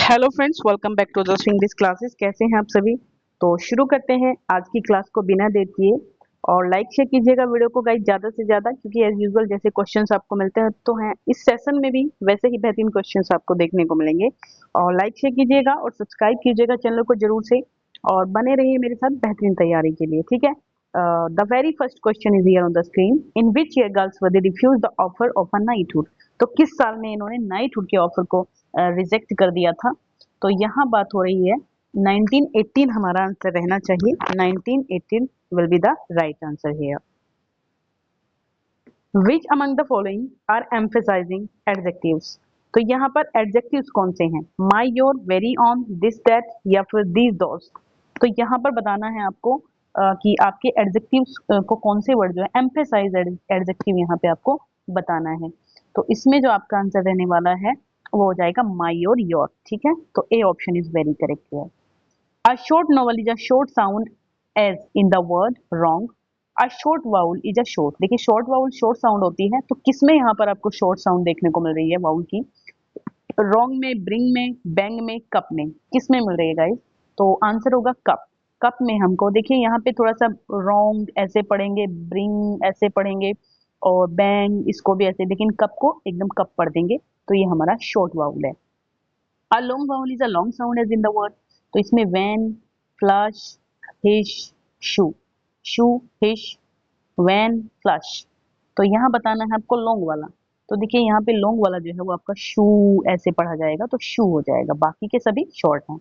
Hello friends, welcome back to the English classes. कैसे हैं आप सभी। तो शुरू करते हैं आज की क्लास को बिना देर किए। और लाइक शेयर कीजिएगा वीडियो को गाइस ज़्यादा से ज़्यादा, क्योंकि एज यूजुअल जैसे क्वेश्चंस आपको मिलते हैं तो हैं इस सेशन में भी वैसे ही बेहतरीन क्वेश्चंस आपको देखने को मिलेंगे। और लाइक शेयर कीजिएगा और सब्सक्राइब कीजिएगा चैनल को जरूर से, और बने रहिए मेरे साथ बेहतरीन तैयारी के लिए। ठीक है। The very first question is here on the screen. In which year girls were they refuse the offer of a knighthood. तो किस साल में इन्होंने नाइटहुड के ऑफर को रिजेक्ट कर दिया था। तो यहाँ बात हो रही है 1918 हमारा आंसर रहना चाहिए। 1918 will be the right answer here. Which among the following are emphasising adjectives. तो यहाँ पर एडजेक्टिव्स कौन से हैं। My, your, very own, this, that या फिर दीज, दोस। तो यहाँ पर बताना है आपको कि आपके एडजेक्टिव्स को कौन से वर्ड जो है एम्फेसाइज एडजेक्टिव यहाँ पे आपको बताना है। तो इसमें जो आपका आंसर रहने वाला है वो हो जाएगा माई और योर। ठीक है, तो A option is very correct here. A short novel is a short sound as in the word wrong. A short vowel is a short. देखिए शॉर्ट वाउल शॉर्ट साउंड होती है, तो किसमें यहाँ पर आपको शॉर्ट साउंड देखने को मिल रही है वाउल की। रॉन्ग में, ब्रिंग में, बैंग में, कप में, किस में मिल रही है गाइस। तो आंसर होगा कप। कप में हमको देखिए यहाँ पे थोड़ा सा रॉन्ग ऐसे पढ़ेंगे, ब्रिंग ऐसे पढ़ेंगे और बैंग इसको भी ऐसे, लेकिन कप को एकदम कप पढ़ देंगे। तो ये हमारा शॉर्ट वाउल है। A long vowel is a long sound as in the word. तो इसमें वैन, फ्लश, हिश, शू, शू, हिश, वैन, फ्लश। तो यहाँ बताना है आपको लॉन्ग वाला। तो देखिए यहाँ पे लॉन्ग वाला जो है वो आपका शू ऐसे पढ़ा जाएगा, तो शू हो जाएगा, बाकी के सभी शॉर्ट हैं।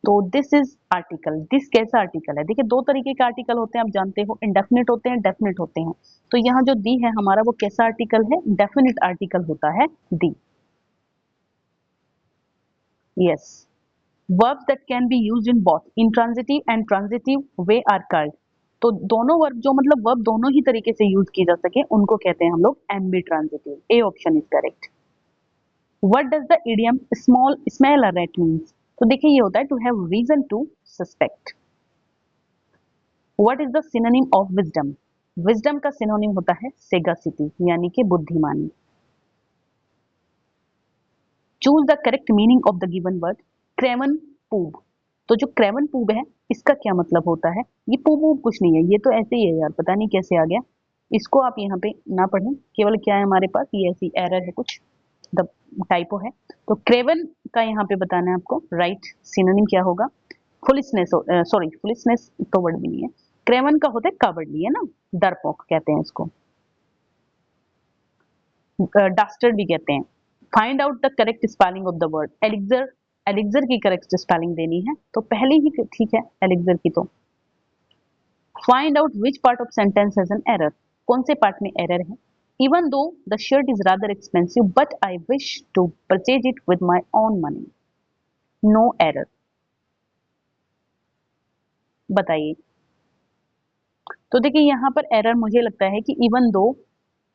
तो दिस इज आर्टिकल। दिस कैसा आर्टिकल है। देखिए दो तरीके के आर्टिकल होते हैं, आप जानते हो, इंडेफिनिट होते हैं, डेफिनिट होते हैं। तो यहाँ जो दी है हमारा वो कैसा आर्टिकल है, डेफिनिट आर्टिकल होता है दी। Yes. verbs that can be used in both intransitive and transitive way are called। तो दोनों वर्ब जो मतलब वर्ब दोनों ही तरीके से यूज किए जा सके उनको कहते हैं हम लोग ambitransitive. A option is correct. What does the idiom small smell a rat means. तो देखिए ये होता है to have reason to suspect. What is the synonym of wisdom. Wisdom का सिनोनिम होता है सेगासिटी, यानी कि बुद्धिमानी। Choose the correct meaning of the given word. Craven पूब। तो जो क्रेवन पूब है इसका क्या मतलब होता है। ये पूब वूब कुछ नहीं है, ये तो ऐसे ही है यार, पता नहीं कैसे आ गया। इसको आप यहाँ पे ना पढ़ें, केवल क्या है हमारे पास, ये ऐसी एरर है कुछ, द टाइपो है। तो क्रेवन का यहाँ पे बताना है आपको राइट सिनोनिम क्या होगा। फुलिसनेस, सॉरी फुलिसनेस तो वर्ड भी नहीं है। क्रेवन का होता है कावर्डली, है ना, डरपोक कहते हैं इसको, डास्टर्ड भी कहते हैं। Find out the correct spelling of the word elixir. Elixir की करेक्ट स्पेलिंग देनी है, तो पहले ही ठीक है एलिक्सर की। तो find out which part of sentence has an error. कौन से पार्ट में एरर है। Even though the shirt is rather expensive but I wish to purchase it with my own money. No error. बताइए। तो देखिए यहाँ पर एरर मुझे लगता है कि even though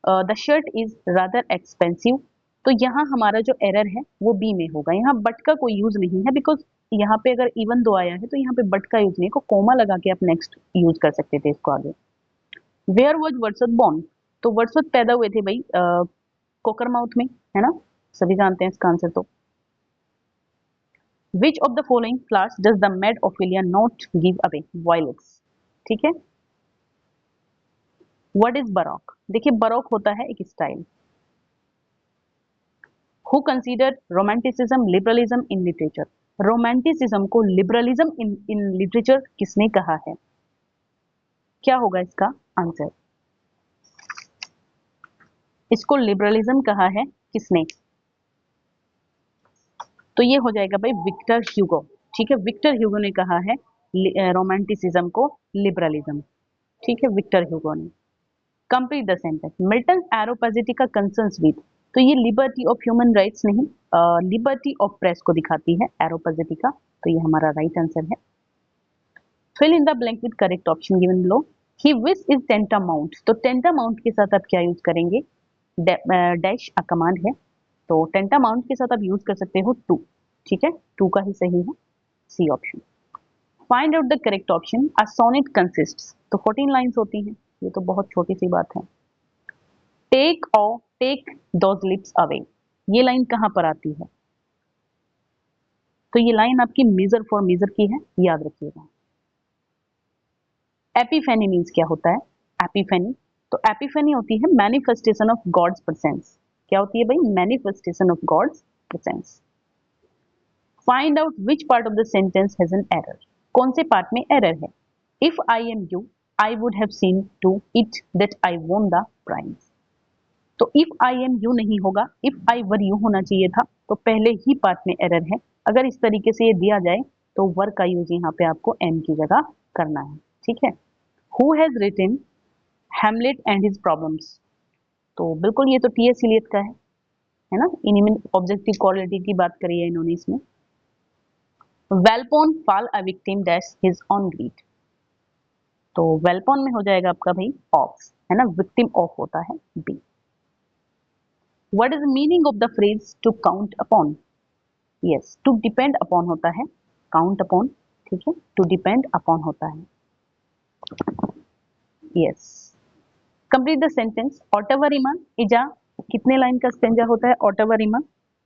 the shirt is rather expensive. तो यहाँ हमारा जो एरर है वो बी में होगा। यहाँ बट का कोई यूज नहीं है, बिकॉज यहाँ पे अगर इवन दो आया है तो यहाँ पे बट का यूज नहीं है, को कोमा लगा के आप नेक्स्ट यूज कर सकते थे इसको आगे। Where was Wordsworth born. तो वर्ड्सवर्थ पैदा हुए थे भाई कोकरमाउथ में, है ना, सभी जानते हैं इसका आंसर। तो which of the following flowers does the made Ophelia not give away violets. ठीक है। What is baroque. देखिए बरोक होता है एक style. Who consider romanticism liberalism in literature. Romanticism को लिबरलिज्म इन लिटरेचर किसने कहा है। क्या होगा इसका आंसर। इसको लिबरलिज्म कहा है किसने। तो ये हो जाएगा भाई विक्टर ह्यूगो। ठीक है, विक्टर ह्यूगो ने कहा है रोमांटिसिज्म को लिबरलिज्म। ठीक है, विक्टर ह्यूगो ने। Complete the sentence. Milton Areopagitica concerns with. तो ये लिबर्टी ऑफ ह्यूमन राइट्स नहीं, लिबर्टी ऑफ प्रेस को दिखाती है एरोपैजिटिका। तो ये हमारा राइट आंसर है। Fill in the blank with correct option given below. He wish is tantamount. तो टेंटामाउंट के साथ आप क्या यूज करेंगे, डैश अ कमांड है। तो टेंटामाउंट के साथ आप यूज कर सकते हो टू। ठीक है, टू का ही सही है C option. Find out the correct option. A sonnet consists. तो 14 लाइंस होती हैं, ये तो बहुत छोटी सी बात है। टेक और टेक दोज लिप्स अवे, ये लाइन कहाँ पर आती है। तो ये लाइन आपकी मेजर फॉर मेजर की है, याद रखिएगा। एपिफेनी मीन्स क्या होता है? एपिफेनी, तो एपिफेनी होती है मैनिफेस्टेशन ऑफ गॉड्स प्रेजेंस। क्या होती है भाई? Manifestation of God's presence. Find out which part of the sentence has an error. कौन से पार्ट में एरर है? If I am you I would have seen to it that I won the prize. तो if I am you नहीं होगा, if I were you होना चाहिए था, तो पहले ही पार्ट में एरर है। अगर इस तरीके से ये दिया जाए तो वर का यूज यहाँ पे आपको एम की जगह करना है, ठीक है। Who has written Hamlet and his problems, तो बिल्कुल ये तो टी.एस. इलियट का है ना। इन्हीं में ऑब्जेक्टिव क्वालिटी की बात करी है इन्होंने इसमें। Volpone fall a victim dash his own greed, तो वेलपोन में हो जाएगा आपका भाई ऑफ, है ना, विक्टिम ऑफ होता है B. What is the meaning of the phrase to count upon? Yes, to depend upon होता है, काउंट अपॉन, ठीक है, टू डिपेंड अपॉन होता है। Yes, complete the sentence. Ottawa Rima इजा कितने लाइन का स्टेंजा होता है? ऑटोवा रिमा,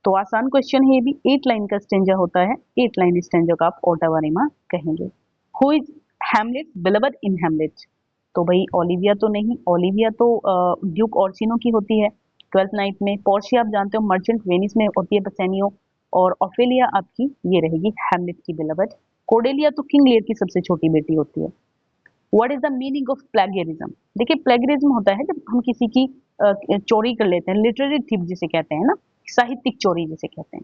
तो आसान क्वेश्चन है ये भी, 8 लाइन का स्टेंजा होता है। 8 लाइन स्टेंजा का आप ऑटोवा रिमा कहेंगे। Who is Hamlet beloved in Hamlet, तो भाई ओलिविया तो नहीं, ओलिविया तो ड्यूक ऑर्सिनो की होती है ट्वेल्थ नाइट में। पोर्शिया आप जानते हो मर्चेंट वेनिस में होती है बसेनियो, और ऑफेलिया आपकी ये रहेगी हैमलेट की बिलीवर्ड। कोडेलिया तो किंग लियर की सबसे छोटी बेटी होती है। What is the meaning of plagiarism? देखिए प्लेगियरिज्म होता है जब हम किसी की चोरी कर लेते हैं, लिटरेरी थीफ जिसे कहते हैं ना, साहित्यिक चोरी जिसे कहते हैं।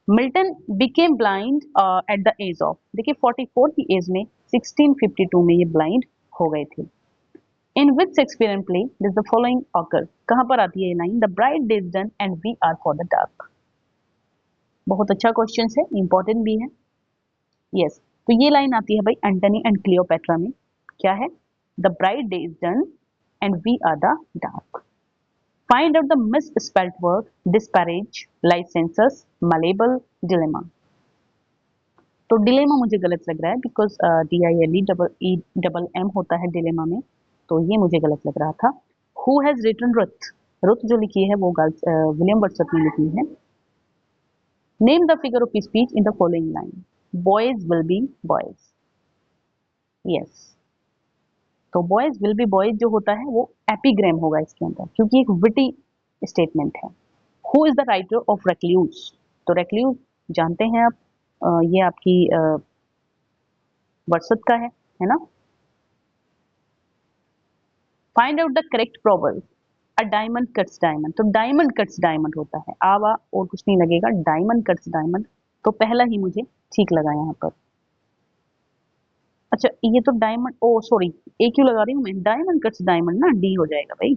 Milton became blind at the age of, देखिए 44 की एज में 1652 में ये ब्लाइंड हो गए थे। In which Shakespearean play does the following occur, कहां पर आती है ये line? The bright day is done and we are for the dark. बहुत अच्छा क्वेश्चन है, इंपॉर्टेंट भी है। यस, तो ये लाइन आती है भाई एंटनी एंड क्लियोपेट्रा में। क्या है? The bright day is done and we are the dark. Find out the misspelled word disparage, licences, malleable, dilemma. तो डिलेमा मुझे गलत लग रहा है बिकॉज DILE होता है डिलेमा में, तो ये मुझे गलत लग रहा था। Who has written Ruth, Ruth जो लिखी है वो विलियम वर्ड्सवर्थ ने लिखी है। Name the figure of speech in the following line. Boys will be boys. Yes, तो बॉयज विल बी बॉयज जो होता है वो एपिग्राम होगा इसके अंदर, क्योंकि एक विटी स्टेटमेंट है। Who is the writer of recluse, तो रेक्ल्यूज जानते हैं आप, ये आपकी वर्ड्सवर्थ का है ना। Find out the correct proverb. A diamond cuts diamond, तो डायमंड कट्स डायमंड होता है, आवा और कुछ नहीं लगेगा, डायमंड कट्स डायमंड, तो पहला ही मुझे ठीक लगा यहाँ पर। अच्छा ये तो डायमंड, ओ सॉरी ए क्यों लगा रही हूँ मैं, डायमंड कट्स डायमंड ना, डी हो जाएगा भाई।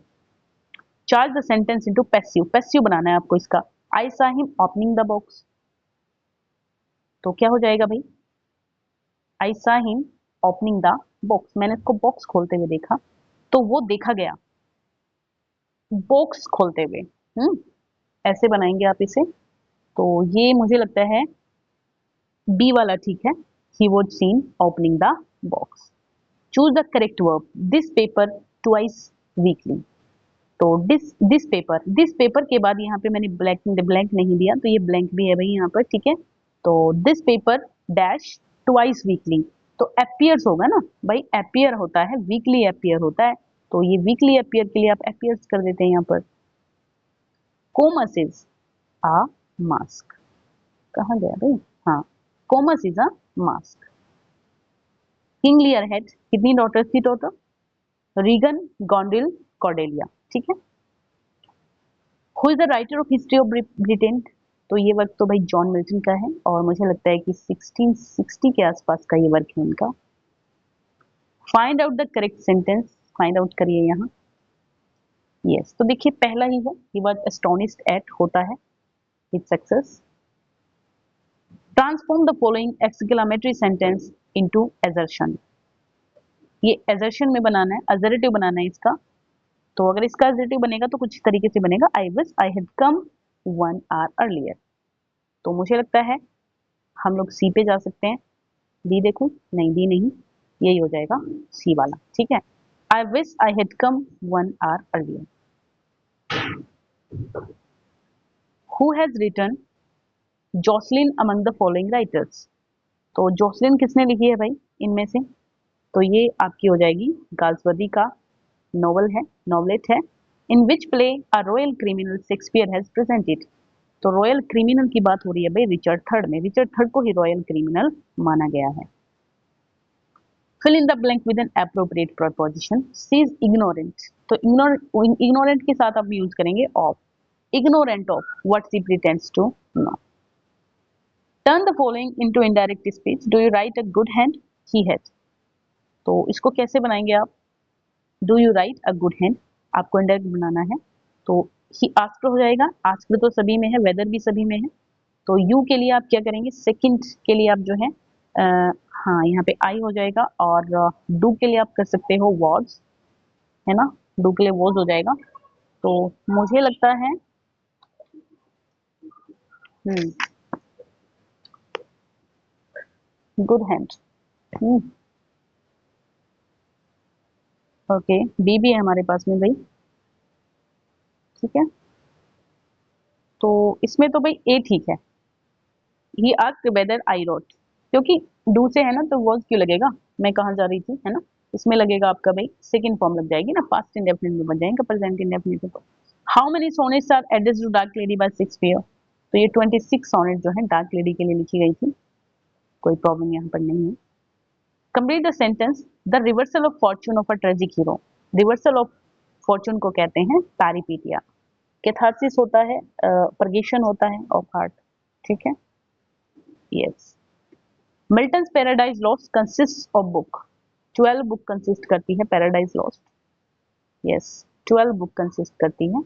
Charge the sentence into passive, passive बनाना है आपको इसका। आई सा हिम ओपनिंग द बॉक्स, तो क्या हो जाएगा भाई? आई सा हिम ओपनिंग द बॉक्स, मैंने इसको बॉक्स खोलते हुए देखा, तो वो देखा गया बॉक्स खोलते हुए। ऐसे बनाएंगे आप इसे, तो ये मुझे लगता है बी वाला ठीक है। He was seen opening the box. Choose the correct verb. This paper twice weekly, तो दिस पेपर के बाद यहाँ पे मैंने ब्लैंक नहीं दिया, तो ये ब्लैंक भी है भाई यहाँ पर, ठीक है। तो this paper dash twice weekly, तो एपियर्स होगा ना भाई, एपियर होता है, वीकली एपियर होता है, तो ये वीकली एपियर के लिए आप एपियर्स कर देते हैं यहाँ पर। कोमस इज आ मास्क, कहाँ गया भाई? हाँ, Comus is a mask. King Lear head कितनी डॉटर्स थी टोटल? रीगन, गॉन्डिल, कॉर्डेलिया, ठीक है। Who is the writer of history of Britain, तो ये वर्क तो भाई जॉन मिल्टन का है, और मुझे लगता है कि 1660 के आसपास का ये वर्क है उनका। Find out the correct sentence, find out करिए यहाँ। यस, तो देखिए पहला ही है, ही वाज एस्टोनिश्ड एट होता है with success. Transform the following exclamatory sentence into assertion, ये असर्शन में बनाना है, असर्टिव बनाना है इसका। तो अगर इसका असर्टिव बनेगा तो कुछ तरीके से बनेगा, I wish I had come 1 hour earlier. तो मुझे लगता है हम लोग सी पे जा सकते हैं। डी देखूं? नहीं, डी नहीं, यही हो जाएगा सी वाला, ठीक है। I wish I had come 1 hour earlier. Who has written Jocelyn among the following writers. तो जॉसलिन किसने लिखी है भाई इनमें से? तो ये आपकी हो जाएगी गाल्सवर्दी का नॉवल है, नॉवलेट है। In which play a royal criminal Shakespeare has presented. तो रॉयल क्रिमिनल की बात हो रही है भाई रिचर्ड थर्ड में, रिचर्ड थर्ड को ही रॉयल क्रिमिनल माना गया है। Fill in the blank with an appropriate preposition. She is ignorant. तो इग्नोरेंट के साथ आप यूज करेंगे of, ignorant of what she pretends to know. Turn the following into indirect speech. Do you write a good hand? He had. तो इसको कैसे बनाएंगे आप? Do you write a good hand? आपको indirect बनाना है तो he asked हो जाएगा, asked तो सभी में है, whether भी सभी में है। तो you के लिए आप क्या करेंगे? Second के लिए आप जो है हाँ यहाँ पे I हो जाएगा और do के लिए आप कर सकते हो was, है ना? do के लिए was हो जाएगा। तो मुझे लगता है गुड हैंड। ओके, बी भी है हमारे पास में भाई, ठीक है। तो इसमें तो भाई ए ठीक है। He asked whether I wrote, क्योंकि डू से है ना तो वर्ब क्यों लगेगा, मैं कहाँ जा रही थी, है ना। इसमें लगेगा आपका भाई सेकंड फॉर्म लग जाएगी ना, पास्ट इंडेफिनिट में बन जाएगा प्रेजेंट इंडेफिनिट में। तो how many sonnets are addressed to dark lady by Shakespeare. तो ये 26 सोनेट जो है डार्क लेडी के लिए लिखी गई थी, कोई प्रॉब्लम यहाँ पर नहीं है। Complete the sentence. The reversal of Fortune of a tragic hero. Reversal of Fortune को कहते हैं पैरिपीटिया। कैथारसिस होता है, परगेशन होता है ऑफ हार्ट, ठीक है। Yes, Milton's Paradise Lost consist of book. 12 book consist करती है Paradise Lost. Yes, 12 book consist करती है।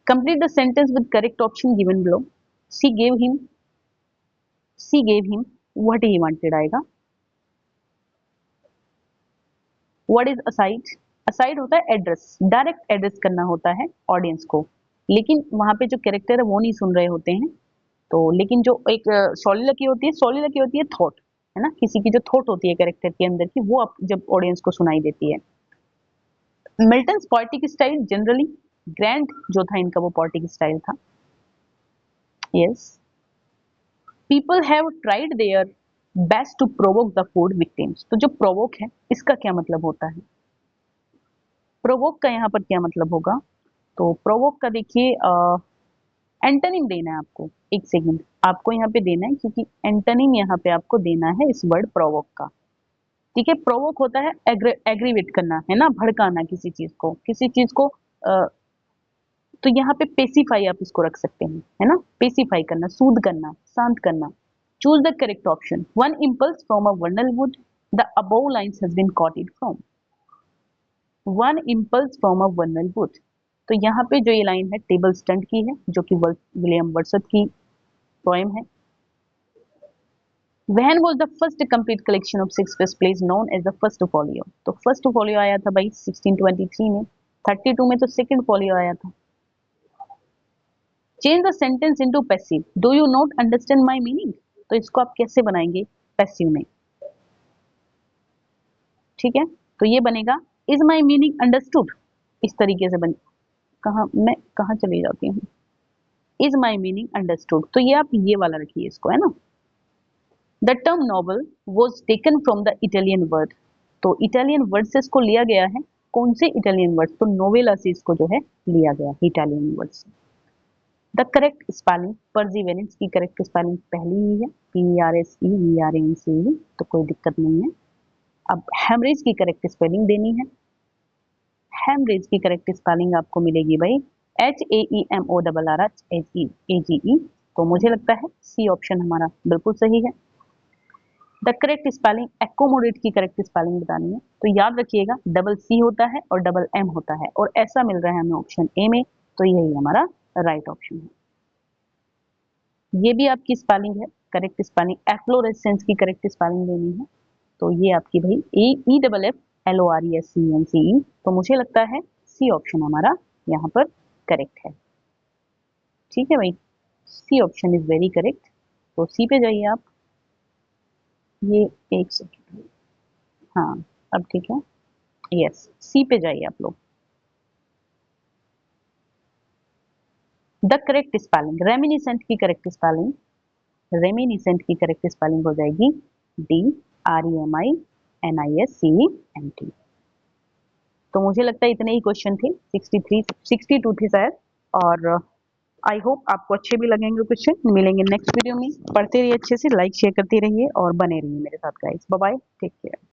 Complete the sentence with correct option given below. She gave him, she gave him what he wanted आएगा। What is aside. Aside होता है address, direct address करना होता है ऑडियंस को, लेकिन वहां पे जो कैरेक्टर है वो नहीं सुन रहे होते हैं। तो लेकिन जो एक सॉलिलकी होती है, सॉलिलकी होती है थॉट, है ना, किसी की जो थॉट होती है कैरेक्टर के अंदर की, वो आप जब ऑडियंस को सुनाई देती है। Milton's poetic style generally grand जो था इनका वो पोएटिक स्टाइल था। Yes, people have tried their best to provoke the food victims. तो जो प्रोवोक है इसका क्या मतलब होता है, प्रोवोक का यहाँ पर क्या मतलब होगा? तो प्रोवोक का देखिए एंटोनिम देना है आपको, एक सेकंड आपको यहाँ पे देना है, क्योंकि एंटोनिम यहाँ पे आपको देना है इस वर्ड प्रोवोक का, ठीक है। प्रोवोक होता है एग्रीवेट करना, है ना, भड़काना किसी चीज को, किसी चीज को तो यहाँ पे पेसिफाई आप इसको रख सकते हैं, है ना, पेसिफाई करना, सूद करना, शांत करना। Choose the correct option. One impulse from a vernal wood the above lines has been quoted from. One impulse from a vernal wood, तो यहाँ पे जो ये लाइन है टेबल स्टंट की है, जो कि विलियम वर्ड्सवर्थ की पोएम है। When was the first complete collection of Shakespeare's plays known as the First Folio? तो फर्स्ट फोलियो आया था भाई 1623 में, 32 में तो सेकंड फोलियो आया था। Change the sentence into passive. Do you not understand my meaning. तो इसको आप कैसे बनाएंगे पैसिव में, ठीक है। तो ये बनेगा इज माई मीनिंग अंडरस्टूड, इस तरीके से बन, कहा मैं कहाँ चली जाती हूँ, इज माई मीनिंग अंडरस्टूड। तो ये आप ये वाला रखिए इसको, है ना। The term novel was taken from the Italian word. तो इटालियन वर्ड से इसको लिया गया है, कौन से इटालियन वर्ड, तो नोवेला से इसको जो है लिया गया इटालियन वर्ड से। द करेक्ट स्पेलिंग, परजीवेरेंस की करेक्ट स्पेलिंग पहली ही है, PERSEVERANCE, तो कोई दिक्कत नहीं है। अब हेमरेज की करेक्ट स्पेलिंग देनी है। हेमरेज की करेक्ट स्पेलिंग आपको मिलेगी भाई HAEMORRHAGE। तो मुझे लगता है सी ऑप्शन हमारा बिल्कुल सही है। द करेक्ट स्पेलिंग, एकोमोडेट की करेक्ट स्पेलिंग बतानी है, तो याद रखिएगा डबल सी होता है और डबल एम होता है, और ऐसा मिल रहा है हमें ऑप्शन ए में, तो यही हमारा राइट ऑप्शन है। ये भी आपकी स्पेलिंग है, करेक्ट स्पेलिंग एफ्लोरेसेंस की करेक्ट स्पेलिंग देनी है, तो ये आपकी भाई EEFFLORESCENCE। तो मुझे लगता है सी ऑप्शन हमारा यहाँ पर करेक्ट है, ठीक है भाई, C option is very correct. तो सी पे जाइए आप, ये एक सेकेंड, हाँ अब ठीक है, यस सी पे जाइए आप लोग। द करेक्ट स्पेलिंग रेमिनिसेंट की करेक्ट स्पेलिंग, रेमिनिसेंट की करेक्ट स्पेलिंग हो जाएगी DREMINISCENT। तो मुझे लगता है इतने ही क्वेश्चन थे, 63 62 थे शायद। और आई होप आपको अच्छे भी लगेंगे क्वेश्चन। मिलेंगे नेक्स्ट वीडियो में, पढ़ते रहिए अच्छे से, लाइक शेयर करते रहिए और बने रहिए मेरे साथ guys. Bye bye, take care.